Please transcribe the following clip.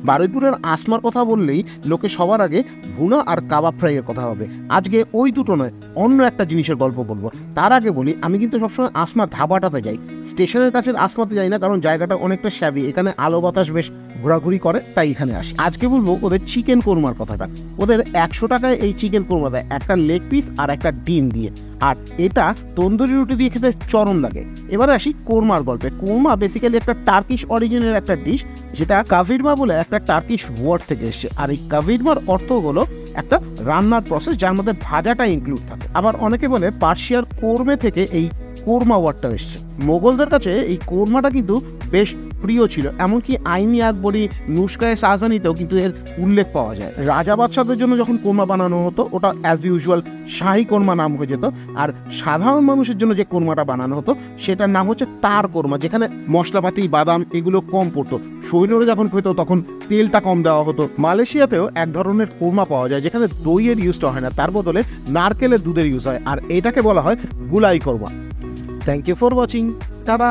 বারুইপুরের আসমার কথা বললেই লোকে সবার আগে ভুনা আর কাবাব ফ্রাইয়ের কথা হবে। আজকে ওই দুটো নয়, অন্য একটা জিনিসের গল্প বলবো। তার আগে বলি, আমি কিন্তু সবসময় আসমা ধাবাটাতে যাই, স্টেশনের কাছের আসমাতে যাই না, কারণ জায়গাটা অনেকটা শ্যাবি, এখানে আলো বাতাস বেশ ঘোরাঘুরি করে, তাই এখানে আসি। আজকে বলবো ওদের চিকেন কোরমার কথাটা। ওদের 100 টাকায় এই চিকেন কোরমা দেয়, একটা লেগ পিস আর একটা ডিম দিয়ে, আর এটা তন্দুরি রুটি দিয়ে খেতে চরম লাগে। এবারে আসি কোরমার গল্পে। কোরমা বেসিক্যালি একটা টার্কিশ অরিজিনের একটা ডিশ, যেটা কাভিডমা বলে একটা টার্কিশ ওয়ার্ড থেকে এসেছে। আর এই কাভিডমার অর্থ হলো একটা রান্নার প্রসেস যার মধ্যে ভাজাটা ইনক্লুড থাকে। আবার অনেকে বলে পার্সিয়ার কোরমে থেকে এই কোরমা ওয়ার্ডটা এসেছে। মোগলদের কাছে এই কোরমাটা কিন্তু বেশ প্রিয় ছিল, এমনকি আইনি আকবরী, নুসখায়ে শাহজাহানিতেও কিন্তু এর উল্লেখ পাওয়া যায়। রাজা বাদশাদের জন্য যখন কোরমা বানানো হতো, ওটা অ্যাজ ইউজুয়াল শাহী কোরমা নাম হয়ে যেত। আর সাধারণ মানুষের জন্য যে কোরমাটা বানানো হতো সেটার নাম হচ্ছে তার কোরমা, যেখানে মশলাপাতি, বাদাম এগুলো কম পড়তো। সৈন্যরা যখন খেত তখন তেলটা কম দেওয়া হতো। মালয়েশিয়াতেও এক ধরনের কোরমা পাওয়া যায় যেখানে দইয়ের ইউজটা হয় না, তার বদলে নারকেলের দুধের ইউজ হয়, আর এটাকে বলা হয় গুলাই korma. Thank you for watching. Tata.